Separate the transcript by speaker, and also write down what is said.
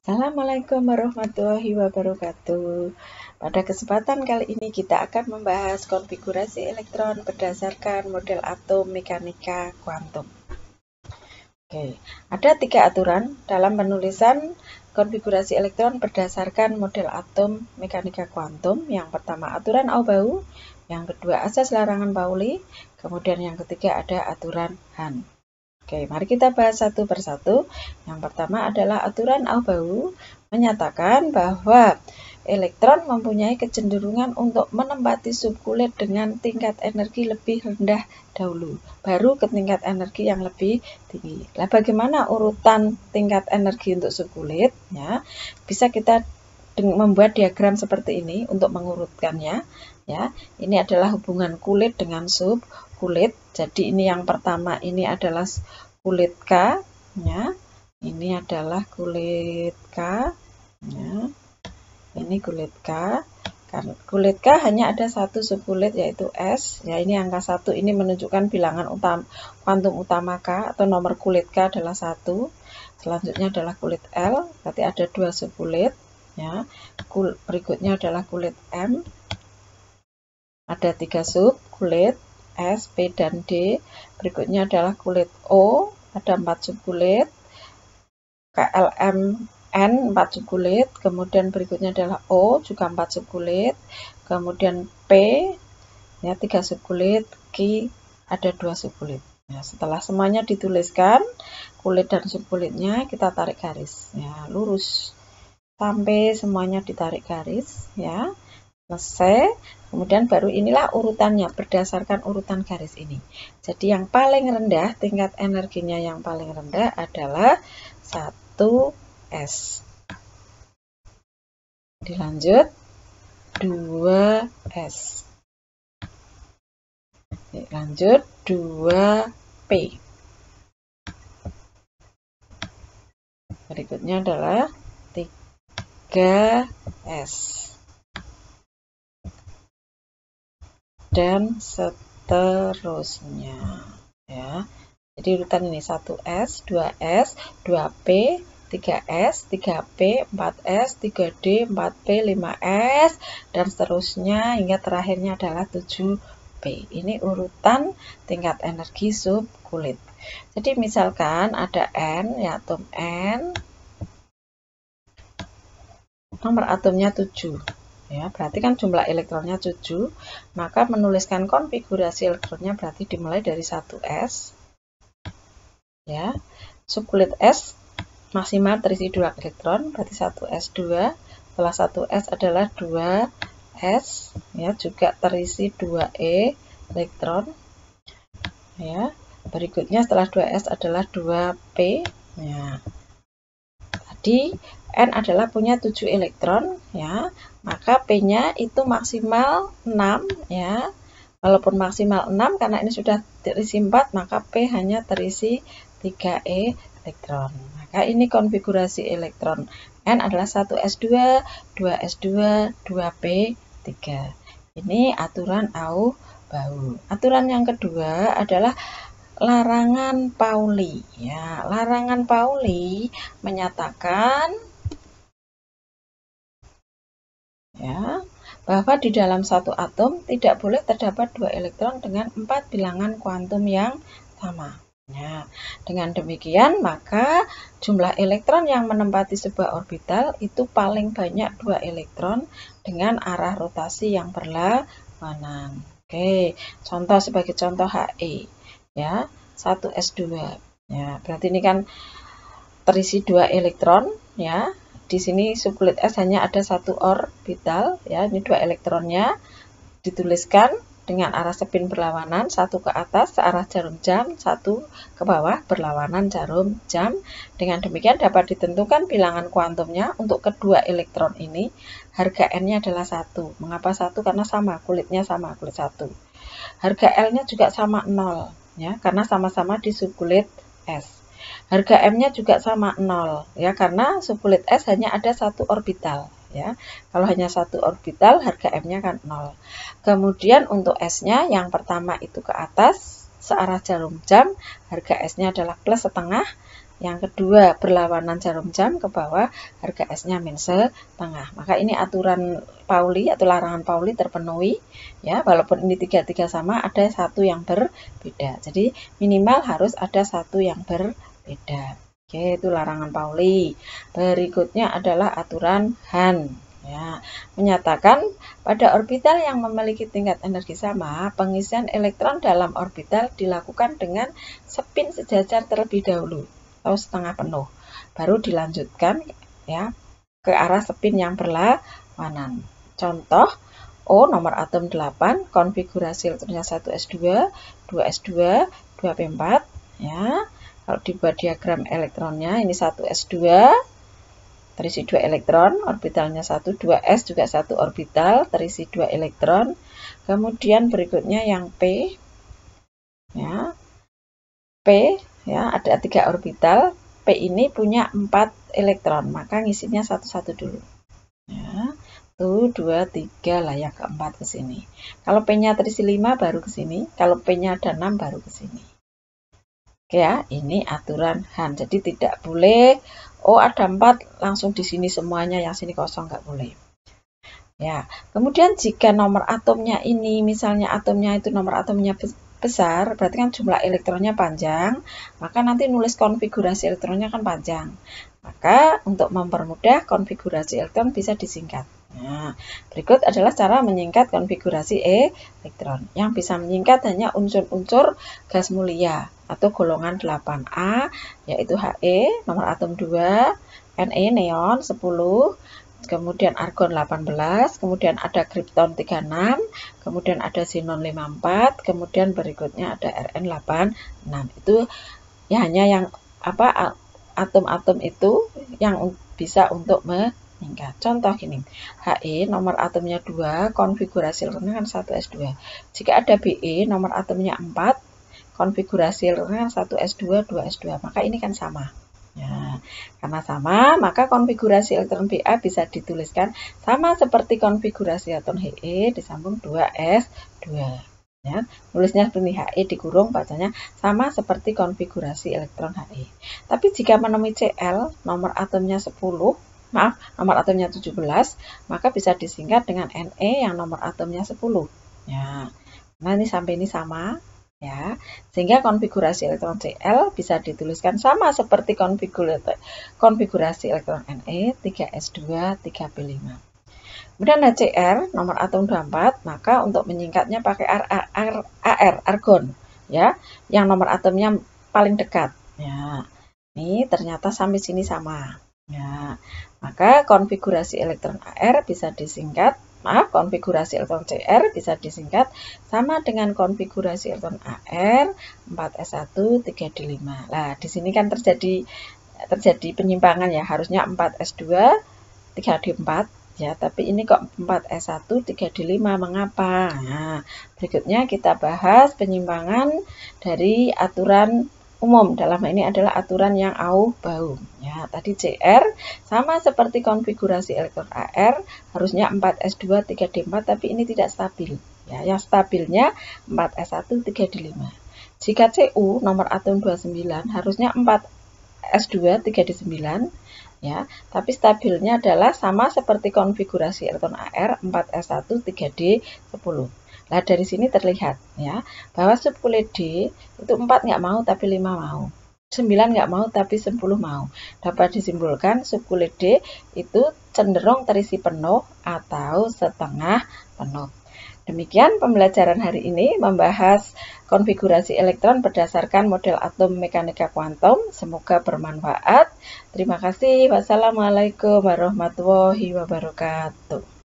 Speaker 1: Assalamualaikum warahmatullahi wabarakatuh. Pada kesempatan kali ini kita akan membahas konfigurasi elektron berdasarkan model atom mekanika kuantum. Oke, ada 3 aturan dalam penulisan konfigurasi elektron berdasarkan model atom mekanika kuantum. Yang pertama aturan Aubau, yang kedua asas larangan Pauli, kemudian yang ketiga ada aturan Hahn. Oke, mari kita bahas satu persatu. Yang pertama adalah aturan Aubau menyatakan bahwa elektron mempunyai kecenderungan untuk menempati subkulit dengan tingkat energi lebih rendah dahulu, baru ke tingkat energi yang lebih tinggi. Nah, bagaimana urutan tingkat energi untuk subkulit? Ya, bisa kita membuat diagram seperti ini untuk mengurutkannya. Ya, ini adalah hubungan kulit dengan subkulit. Jadi ini yang pertama ini adalah kulit K, ya. Ini adalah kulit K, ya. Ini kulit K. Karena kulit K hanya ada satu subkulit yaitu S. Ya, ini angka 1 ini menunjukkan bilangan kuantum utama K atau nomor kulit K adalah 1. Selanjutnya adalah kulit L, berarti ada 2 subkulit, ya. Berikutnya adalah kulit M. Ada 3 subkulit S, P, dan D. Berikutnya adalah kulit O, ada 4 subkulit. KLM, N, 4 subkulit. Kemudian berikutnya adalah O, juga 4 subkulit. Kemudian P, ya 3 subkulit. Q, ada 2 subkulit. Ya, setelah semuanya dituliskan, kulit dan subkulitnya kita tarik garis. Ya, lurus. Sampai semuanya ditarik garis, ya. Selesai, kemudian baru inilah urutannya berdasarkan urutan garis ini. Jadi yang paling rendah, tingkat energinya yang paling rendah adalah 1S. Dilanjut 2S. Lanjut 2P. Berikutnya adalah 3S. Dan seterusnya, ya. Jadi urutan ini 1S, 2S, 2P, 3S, 3P, 4S, 3D, 4P, 5S, dan seterusnya hingga terakhirnya adalah 7P. Ini urutan tingkat energi subkulit. Jadi misalkan ada N, ya atom N, nomor atomnya 7. Ya, berarti kan jumlah elektronnya 7, maka menuliskan konfigurasi elektronnya berarti dimulai dari 1S. Ya, subkulit S maksimal terisi 2 elektron, berarti 1S2. Setelah 1S adalah 2S, ya, juga terisi 2E elektron. Ya, berikutnya setelah 2S adalah 2P. Ya. Tadi N adalah punya 7 elektron, ya, maka P-nya itu maksimal 6, ya. Walaupun maksimal 6, karena ini sudah terisi 4, maka P hanya terisi 3E elektron. Maka ini konfigurasi elektron. N adalah 1S2, 2S2, 2P3. Ini aturan Aubau. Aturan yang kedua adalah larangan Pauli. Ya, larangan Pauli menyatakan, ya, bahwa di dalam satu atom tidak boleh terdapat 2 elektron dengan 4 bilangan kuantum yang sama. Nah, dengan demikian maka jumlah elektron yang menempati sebuah orbital itu paling banyak 2 elektron dengan arah rotasi yang berlawanan. Oke, contoh sebagai contoh He, ya, 1S2. Ya, berarti ini kan terisi 2 elektron, ya. Di sini subkulit S hanya ada 1 orbital, ya. Ini 2 elektronnya dituliskan dengan arah spin berlawanan, 1 ke atas searah jarum jam, 1 ke bawah berlawanan jarum jam. Dengan demikian dapat ditentukan bilangan kuantumnya untuk kedua elektron ini. Harga N-nya adalah 1. Mengapa 1? Karena sama, kulitnya sama, kulit 1. Harga L-nya juga sama 0, ya, karena sama-sama di subkulit S. Harga M-nya juga sama 0, ya, karena subkulit S hanya ada 1 orbital, ya. Kalau hanya 1 orbital, harga M-nya kan 0. Kemudian untuk S-nya yang pertama itu ke atas searah jarum jam, harga S-nya adalah plus setengah, Yang kedua, berlawanan jarum jam ke bawah, harga S-nya min setengah. Maka ini aturan Pauli atau larangan Pauli terpenuhi. Ya, walaupun ini tiga-tiga sama, ada satu yang berbeda. Jadi minimal harus ada satu yang berbeda. Oke, itu larangan Pauli. Berikutnya adalah aturan Hahn. Ya, menyatakan pada orbital yang memiliki tingkat energi sama, pengisian elektron dalam orbital dilakukan dengan spin sejajar terlebih dahulu atau setengah penuh, baru dilanjutkan ya ke arah spin yang berlawanan. Contoh O nomor atom 8, konfigurasi elektronnya 1s2, 2s2, 2p4 ya. Kalau dibuat diagram elektronnya ini 1s2 terisi 2 elektron, orbitalnya 1, 2s juga 1 orbital terisi 2 elektron. Kemudian berikutnya yang P ya. P ya, ada 3 orbital. P ini punya 4 elektron, maka ngisinya satu-satu dulu. Ya, 1, 2, 3 lah yang keempat ke sini. Kalau P-nya terisi 5 baru ke sini, kalau P-nya ada 6 baru ke sini. Oke ya, ini aturan Hahn. Jadi tidak boleh oh ada 4 langsung di sini semuanya, yang sini kosong, nggak boleh. Ya, kemudian jika nomor atomnya ini misalnya atomnya itu nomor atomnya besar, berarti kan jumlah elektronnya panjang, maka nanti nulis konfigurasi elektronnya kan panjang. Maka untuk mempermudah konfigurasi elektron bisa disingkat. Nah, berikut adalah cara menyingkat konfigurasi elektron. Yang bisa menyingkat hanya unsur-unsur gas mulia atau golongan 8A, yaitu He, nomor atom 2, Ne, neon 10, kemudian argon 18, kemudian ada krypton 36, kemudian ada xenon 54, kemudian berikutnya ada Rn 86. Itu ya hanya yang atom-atom itu yang bisa untuk meningkat. Contoh gini, He nomor atomnya 2, konfigurasi elektronnya kan 1s2. Jika ada Be nomor atomnya 4, konfigurasi elektronnya kan 1s2, 2s2, maka ini kan sama. Ya, karena sama, maka konfigurasi elektron Ba bisa dituliskan sama seperti konfigurasi elektron He disambung 2s2. Ya, tulisnya seperti He dikurung, bacanya sama seperti konfigurasi elektron He. Tapi jika menemui Cl, nomor atomnya 10, maaf, nomor atomnya 17, maka bisa disingkat dengan Ne yang nomor atomnya 10. Ya, nah ini sampai ini sama. Ya, sehingga konfigurasi elektron Cl bisa dituliskan sama seperti konfigurasi elektron Ne, 3s2, 3p5. Kemudian Cr, nomor atom 24, maka untuk menyingkatnya pakai argon, ya, yang nomor atomnya paling dekat. Ya, ini ternyata sampai sini sama. Ya, maka konfigurasi elektron Ar bisa disingkat. Konfigurasi elektron Cr bisa disingkat sama dengan konfigurasi elektron Ar 4s1 3d5. Nah, di sini kan terjadi penyimpangan ya, harusnya 4s2 3d4 ya, tapi ini kok 4s1 3d5, mengapa? Nah, berikutnya kita bahas penyimpangan dari aturan umum. Dalam hal ini adalah aturan yang Au-Baum. Ya, tadi Cr sama seperti konfigurasi elektron Ar, harusnya 4s2 3d4, tapi ini tidak stabil. Ya, yang stabilnya 4s1 3d5. Jika Cu nomor atom 29 harusnya 4s2 3d9, ya, tapi stabilnya adalah sama seperti konfigurasi elektron Ar 4s1 3d10. Nah, dari sini terlihat ya bahwa subkulit D itu 4 nggak mau tapi 5 mau. 9 nggak mau tapi 10 mau. Dapat disimpulkan subkulit D itu cenderung terisi penuh atau setengah penuh. Demikian pembelajaran hari ini membahas konfigurasi elektron berdasarkan model atom mekanika kuantum. Semoga bermanfaat. Terima kasih. Wassalamualaikum warahmatullahi wabarakatuh.